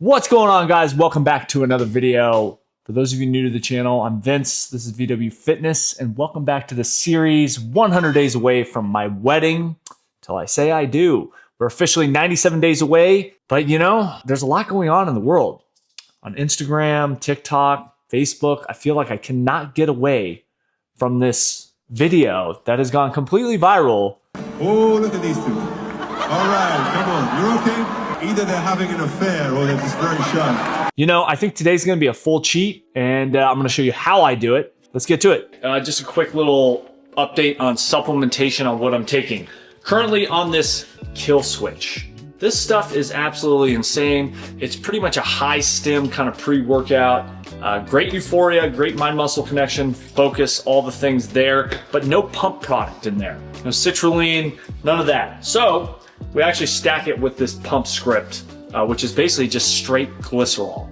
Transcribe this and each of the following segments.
What's going on, guys? Welcome back to another video. For those of you new to the channel, I'm Vince. This is VW Fitness, and welcome back to the series 100 days away from my wedding till I say I do. We're officially 97 days away, but you know, there's a lot going on in the world. On Instagram, TikTok, Facebook, I feel like I cannot get away from this video that has gone completely viral. Oh, look at these two. All right, come on, you're okay? Either they're having an affair or they're just very shy. You know, I think today's gonna be a full cheat, and I'm gonna show you how I do it. Let's get to it. Just a quick little update on supplementation on what I'm taking. Currently on this kill switch. This stuff is absolutely insane. It's pretty much a high stim kind of pre-workout. Great euphoria, great mind-muscle connection, focus, all the things there, but no pump product in there. No citrulline, none of that. So we actually stack it with this pump script, which is basically just straight glycerol.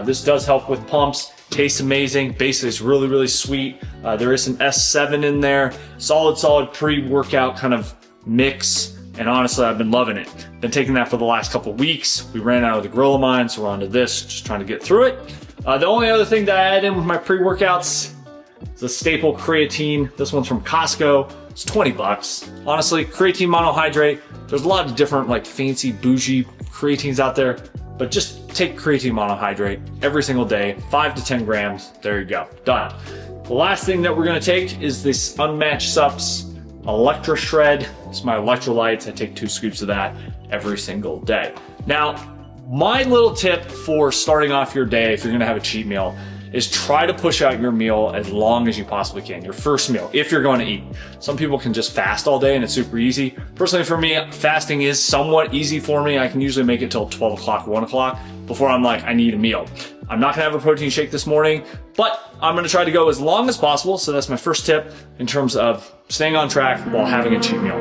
This does help with pumps, tastes amazing. Basically, it's really, really sweet. There is some S7 in there. Solid pre-workout kind of mix. And honestly, I've been loving it. Been taking that for the last couple of weeks. We ran out of the gorilla mine, so we're onto this, just trying to get through it. The only other thing that I add in with my pre-workouts is the staple creatine. This one's from Costco. It's 20 bucks. Honestly, creatine monohydrate. There's a lot of different like fancy bougie creatines out there, but just take creatine monohydrate every single day, 5 to 10 grams. There you go, done. The last thing that we're gonna take is this Unmatched Sups Electra Shred. It's my electrolytes. I take 2 scoops of that every single day. Now, my little tip for starting off your day, if you're gonna have a cheat meal, is try to push out your meal as long as you possibly can, your first meal, if you're going to eat. Some people can just fast all day and it's super easy. Personally for me, fasting is somewhat easy for me. I can usually make it till 12 o'clock, 1 o'clock before I'm like, I need a meal. I'm not gonna have a protein shake this morning, but I'm gonna try to go as long as possible. So that's my first tip in terms of staying on track while having a cheat meal.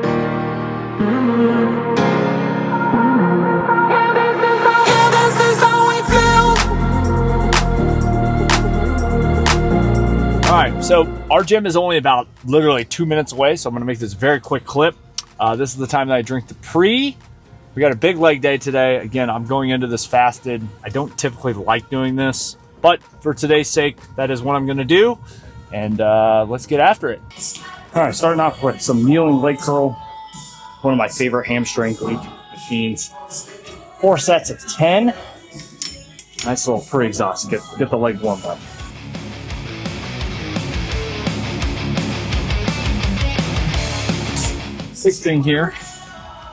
All right, so our gym is only about literally 2 minutes away, so I'm gonna make this a very quick clip. This is the time that I drink the pre. We got a big leg day today. Again, I'm going into this fasted. I don't typically like doing this, but for today's sake, that is what I'm gonna do. And let's get after it. All right, starting off with some kneeling leg curl. One of my favorite hamstring weight machines. 4 sets of 10. Nice little pre-exhaust, get the leg warmed up. Big thing here,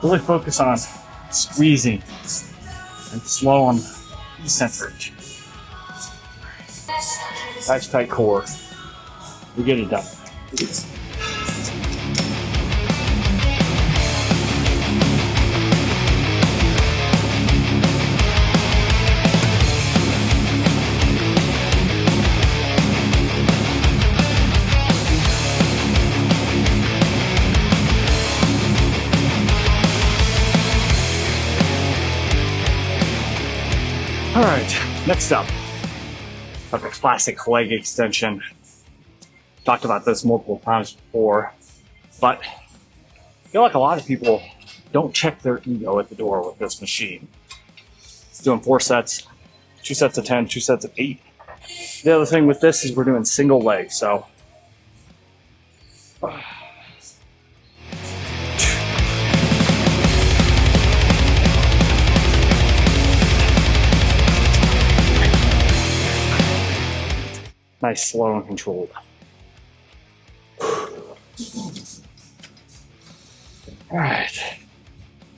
really focus on squeezing and slow on eccentric. Nice tight core. We get it done. All right, next up, a classic leg extension. Talked about this multiple times before, but I feel like a lot of people don't check their ego at the door with this machine. It's doing 4 sets, 2 sets of 10, 2 sets of 8. The other thing with this is we're doing single leg, so. Nice, slow and controlled. All right,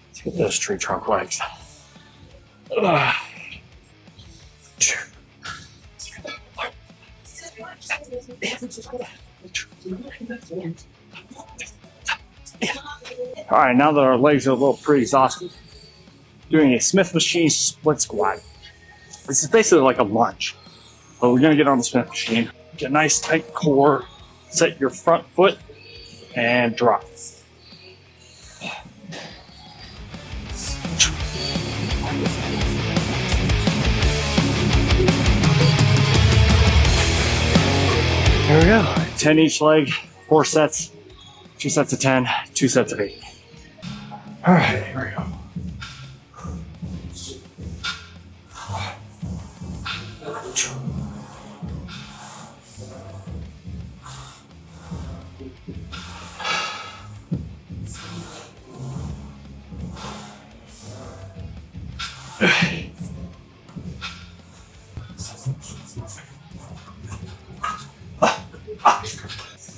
let's get those tree trunk legs. All right, now that our legs are a little pre-exhausted, doing a Smith machine split squat. This is basically like a lunge. But we're gonna get on the Smith machine, get a nice tight core, set your front foot, and drop. There we go, 10 each leg, 4 sets, 2 sets of 10, 2 sets of 8. All right, here we go.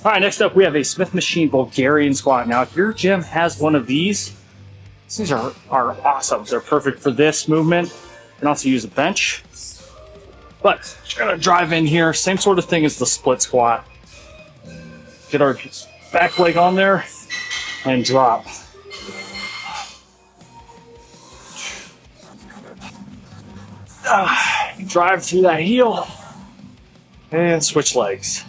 All right, next up we have a Smith Machine Bulgarian squat. Now, if your gym has one of these are awesome. They're perfect for this movement. You can also use a bench. But we're gonna drive in here, same sort of thing as the split squat. Get our back leg on there and drop. Drive through that heel and switch legs.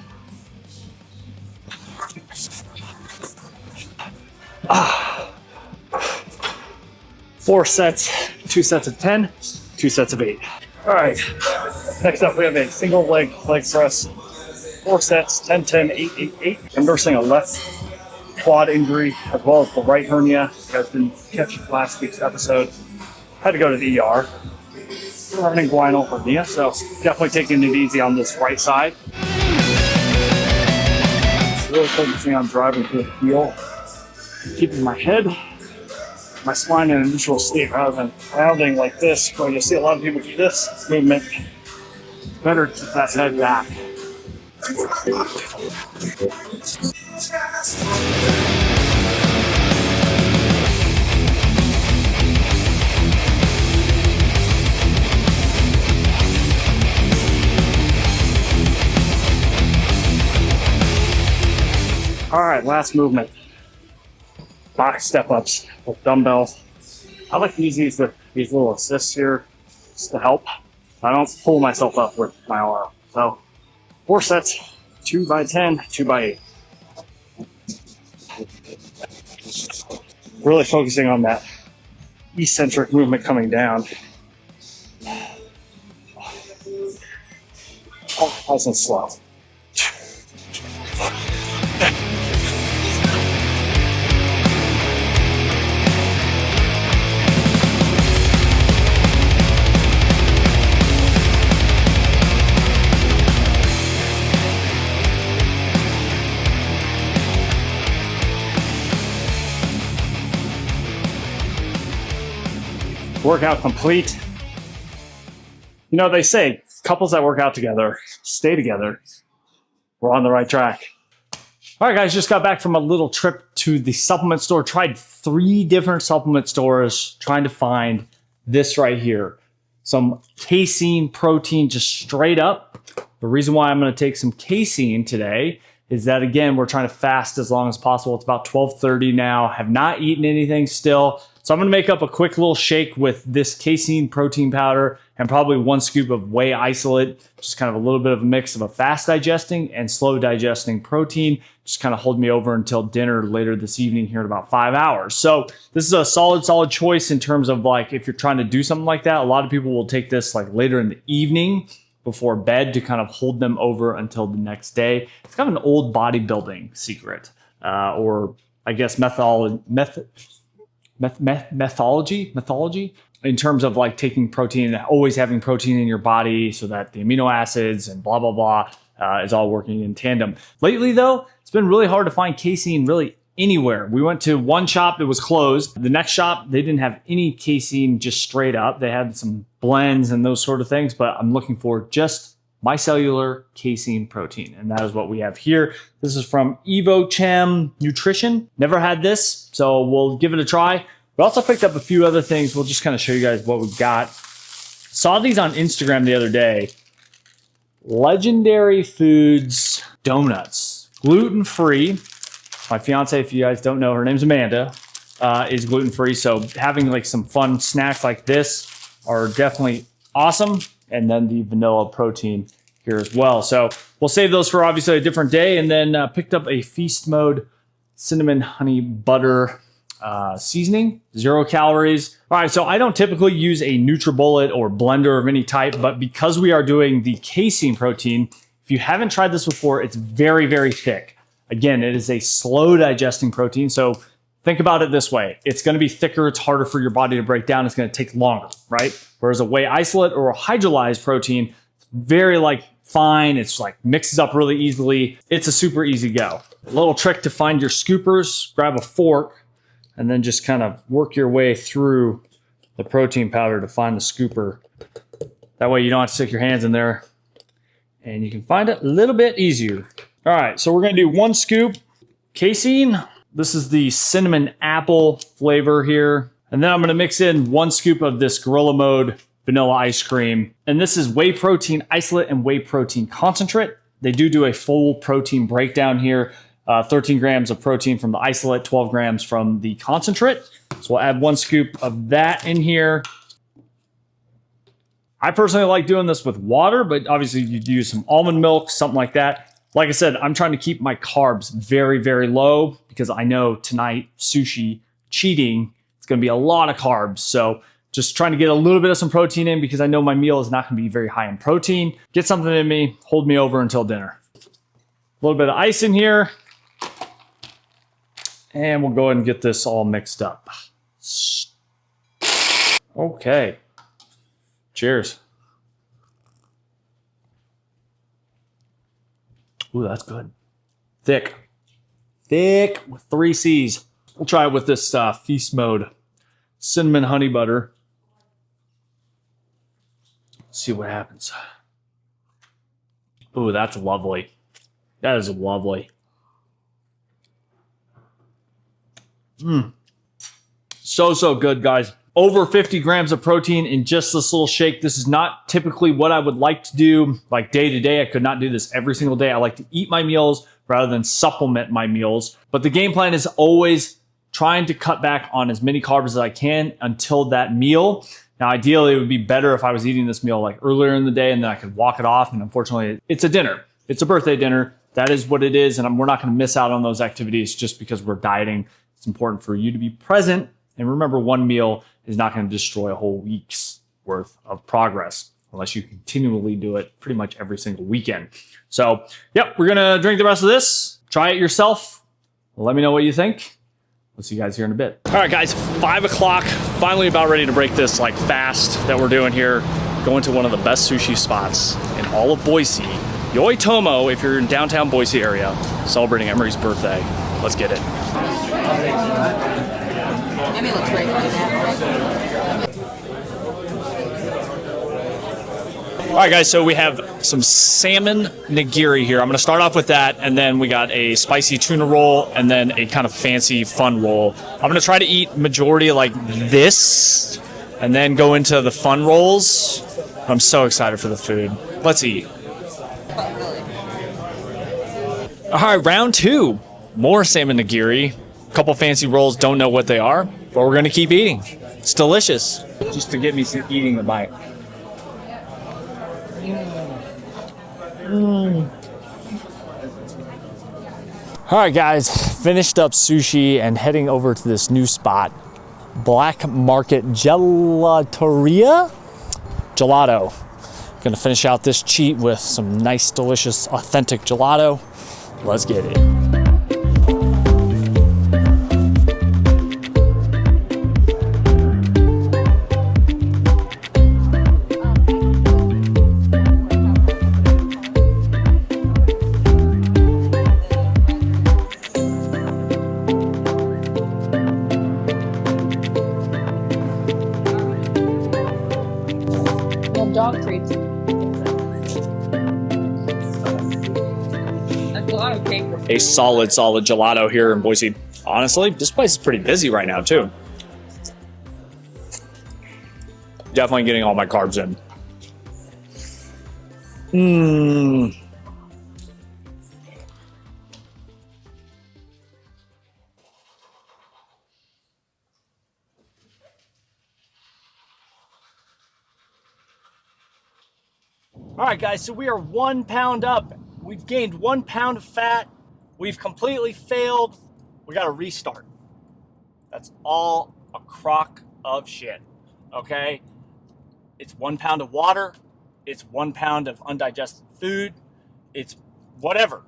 4 sets, 2 sets of 10, 2 sets of 8. All right, next up we have a single leg press. 4 sets, 10, 10, 8, 8, 8. I'm nursing a left quad injury as well as the right hernia. You guys didn't catch last week's episode. Had to go to the ER. Running inguinal hernia, so definitely taking it easy on this right side. Really focusing on driving through the heel, keeping my head, my spine in a neutral state rather than rounding like this. Where you'll see a lot of people do this movement. Better keep that head back. All right, last movement. Box step-ups with dumbbells. I like to use these with these little assists here just to help. I don't pull myself up with my arm. So 4 sets, 2 by 10, 2 by 8. Really focusing on that eccentric movement coming down. Oh, nice and slow. Workout complete. You know, they say couples that work out together stay together. We're on the right track. All right, guys, just got back from a little trip to the supplement store. Tried 3 different supplement stores trying to find this right here. Some casein protein, just straight up. The reason why I'm going to take some casein today is that, again, we're trying to fast as long as possible. It's about 12:30 now. Have not eaten anything still. So I'm going to make up a quick little shake with this casein protein powder and probably 1 scoop of whey isolate. Just kind of a little bit of a mix of a fast digesting and slow digesting protein. Just kind of hold me over until dinner later this evening here in about 5 hours. So this is a solid choice in terms of like if you're trying to do something like that. A lot of people will take this like later in the evening before bed to kind of hold them over until the next day. It's kind of an old bodybuilding secret, or I guess mythology in terms of like taking protein and always having protein in your body so that the amino acids and blah, blah, blah is all working in tandem. Lately though, it's been really hard to find casein really anywhere. We went to one shop, it was closed. The next shop, they didn't have any casein just straight up. They had some blends and those sort of things, but I'm looking for just micellular casein protein. And that is what we have here. This is from EvoChem Nutrition. Never had this, so we'll give it a try. We also picked up a few other things. We'll just kind of show you guys what we've got. Saw these on Instagram the other day. Legendary Foods donuts, gluten-free. My fiance, if you guys don't know, her name's Amanda, is gluten-free. So having like some fun snacks like this are definitely awesome. And then the vanilla protein here as well. So we'll save those for obviously a different day. And then picked up a Feast Mode cinnamon honey butter seasoning, 0 calories. All right, so I don't typically use a NutriBullet or blender of any type, but because we are doing the casein protein, if you haven't tried this before, it's very, very thick. Again, it is a slow digesting protein. So think about it this way. It's going to be thicker. It's harder for your body to break down. It's going to take longer, right? Whereas a whey isolate or a hydrolyzed protein, it's very like fine. It's like mixes up really easily. It's a super easy go. A little trick to find your scoopers, grab a fork and then just kind of work your way through the protein powder to find the scooper. That way you don't have to stick your hands in there and you can find it a little bit easier. All right, so we're gonna do 1 scoop casein. This is the cinnamon apple flavor here. And then I'm gonna mix in 1 scoop of this Gorilla Mode vanilla ice cream. And this is whey protein isolate and whey protein concentrate. They do a full protein breakdown here. 13 grams of protein from the isolate, 12 grams from the concentrate. So we'll add 1 scoop of that in here. I personally like doing this with water, but obviously you'd use some almond milk, something like that. Like I said, I'm trying to keep my carbs very, very low because I know tonight, sushi, cheating, it's gonna be a lot of carbs. So just trying to get a little bit of some protein in because I know my meal is not gonna be very high in protein. Get something in me, hold me over until dinner. A little bit of ice in here. And we'll go ahead and get this all mixed up. Okay. Cheers. Ooh, that's good. Thick. Thick with 3 C's. We'll try it with this feast mode. Cinnamon honey butter. Let's see what happens. Ooh, that's lovely. That is lovely. So good, guys. Over 50 grams of protein in just this little shake. This is not typically what I would like to do like day to day. I could not do this every single day. I like to eat my meals rather than supplement my meals. But the game plan is always trying to cut back on as many carbs as I can until that meal. Now, ideally, it would be better if I was eating this meal like earlier in the day and then I could walk it off. And unfortunately, it's a dinner. It's a birthday dinner. That is what it is. And we're not going to miss out on those activities just because we're dieting. It's important for you to be present. And remember, 1 meal is not going to destroy a whole week's worth of progress unless you continually do it pretty much every single weekend. So, yep, we're going to drink the rest of this. Try it yourself. Let me know what you think. We'll see you guys here in a bit. All right, guys, 5 o'clock. Finally about ready to break this like fast that we're doing here. Going to one of the best sushi spots in all of Boise. Yoitomo, if you're in downtown Boise area, celebrating Emery's birthday. Let's get it. Emmy looks great right now. All right, guys, so we have some salmon nigiri here. I'm going to start off with that, and then we got a spicy tuna roll, and then a kind of fancy fun roll. I'm going to try to eat majority like this, and then go into the fun rolls. I'm so excited for the food. Let's eat. All right, round 2. More salmon nigiri. A couple fancy rolls, don't know what they are, but we're going to keep eating. It's delicious. Just to get me some eating the bite. All right, guys, finished up sushi and heading over to this new spot, Black Market Gelato. Gonna finish out this cheat with some nice, delicious, authentic gelato. Let's get it. Dog treats. That's a lot of cake. A solid gelato here in Boise. Honestly, this place is pretty busy right now, too. Definitely getting all my carbs in. All right, guys, so we are 1 pound up. We've gained 1 pound of fat. We've completely failed. We got to restart. That's all a crock of shit, okay? It's 1 pound of water. It's 1 pound of undigested food. It's whatever.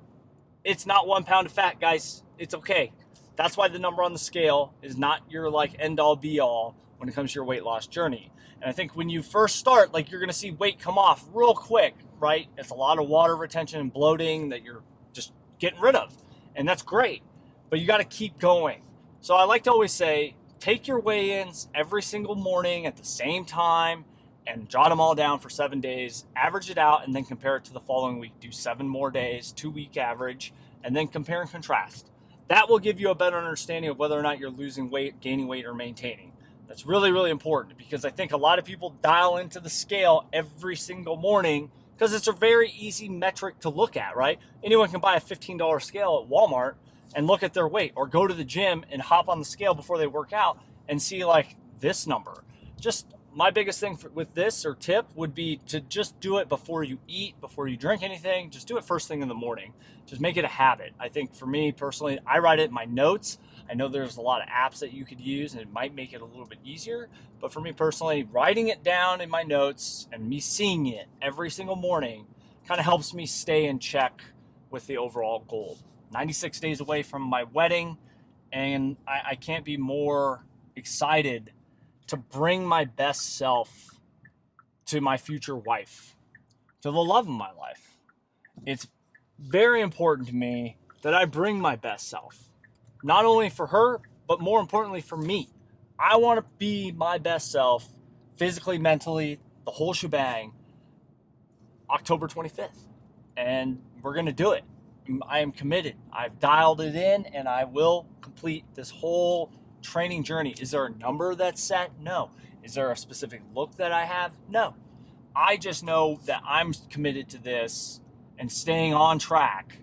It's not 1 pound of fat, guys. It's okay. That's why the number on the scale is not your like end all be all when it comes to your weight loss journey. And I think when you first start, like you're going to see weight come off real quick, right? It's a lot of water retention and bloating that you're just getting rid of. And that's great, but you got to keep going. So I like to always say, take your weigh-ins every single morning at the same time and jot them all down for 7 days, average it out, and then compare it to the following week. Do 7 more days, 2-week average, and then compare and contrast. That will give you a better understanding of whether or not you're losing weight, gaining weight, or maintaining. That's really, really important, because I think a lot of people dial into the scale every single morning because it's a very easy metric to look at, right? Anyone can buy a $15 scale at Walmart and look at their weight, or go to the gym and hop on the scale before they work out and see like this number. Just my biggest thing with this, or tip, would be to just do it before you eat, before you drink anything. Just do it first thing in the morning. Just make it a habit. I think for me personally, I write it in my notes. I know there's a lot of apps that you could use and it might make it a little bit easier. But for me personally, writing it down in my notes and me seeing it every single morning kind of helps me stay in check with the overall goal. 96 days away from my wedding, and I can't be more excited to bring my best self to my future wife, to the love of my life. It's very important to me that I bring my best self, not only for her, but more importantly for me. I want to be my best self, physically, mentally, the whole shebang, October 25th. And we're going to do it. I am committed. I've dialed it in, and I will complete this whole training journey. Is there a number that's set? No. Is there a specific look that I have? No. I just know that I'm committed to this and staying on track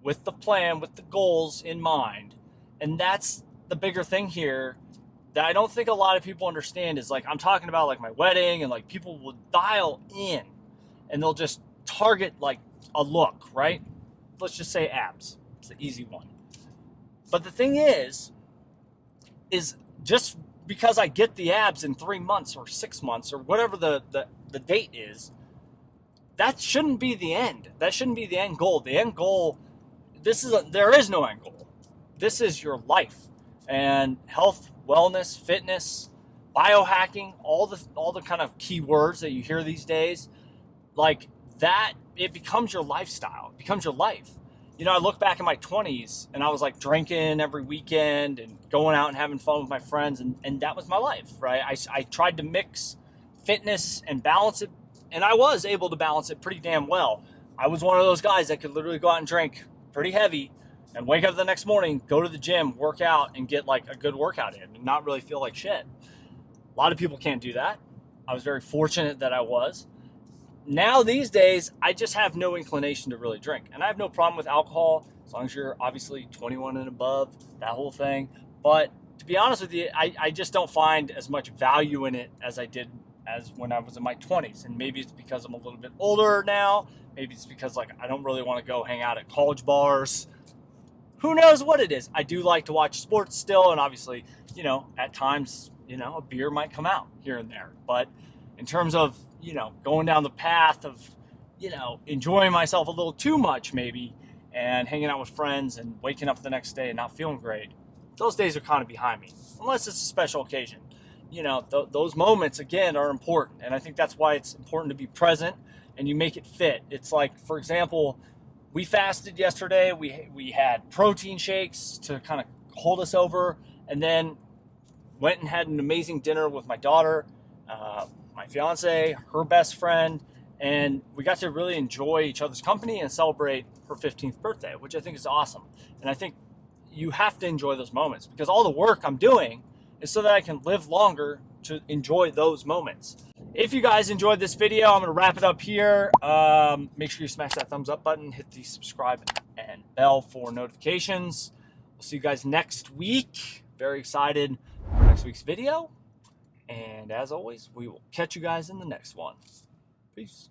with the plan, with the goals in mind. And that's the bigger thing here that I don't think a lot of people understand, is like, I'm talking about like my wedding, and like people will dial in and they'll just target like a look, right? Let's just say abs. It's the easy one. But the thing is just because I get the abs in 3 months or 6 months or whatever the date is, that shouldn't be the end. That shouldn't be the end goal. The end goal, there is no end goal. This is your life, and health, wellness, fitness, biohacking, all the kind of key words that you hear these days, like that, it becomes your lifestyle. It becomes your life. You know, I look back in my 20s and I was like drinking every weekend and going out and having fun with my friends, and that was my life, right? I tried to mix fitness and balance it, and I was able to balance it pretty damn well. I was one of those guys that could literally go out and drink pretty heavy and wake up the next morning, go to the gym, work out, and get like a good workout in and not really feel like shit. A lot of people can't do that. I was very fortunate that I was. Now these days, I just have no inclination to really drink. And I have no problem with alcohol, as long as you're obviously 21 and above, that whole thing. But to be honest with you, I just don't find as much value in it as I did as when I was in my 20s. And maybe it's because I'm a little bit older now. Maybe it's because like I don't really want to go hang out at college bars. Who knows what it is? I do like to watch sports still, and obviously, you know, at times, you know, a beer might come out here and there. But in terms of, you know, going down the path of, you know, enjoying myself a little too much maybe, and hanging out with friends and waking up the next day and not feeling great, those days are kind of behind me, unless it's a special occasion. You know, those moments, again, are important. And I think that's why it's important to be present and you make it fit. It's like, for example, we fasted yesterday. We had protein shakes to kind of hold us over, and then went and had an amazing dinner with my daughter, my fiance, her best friend, and we got to really enjoy each other's company and celebrate her 15th birthday, which I think is awesome. And I think you have to enjoy those moments, because all the work I'm doing is so that I can live longer to enjoy those moments. If you guys enjoyed this video, I'm going to wrap it up here. Make sure you smash that thumbs up button, hit the subscribe and bell for notifications. We'll see you guys next week. Very excited for next week's video. And as always, we will catch you guys in the next one. Peace.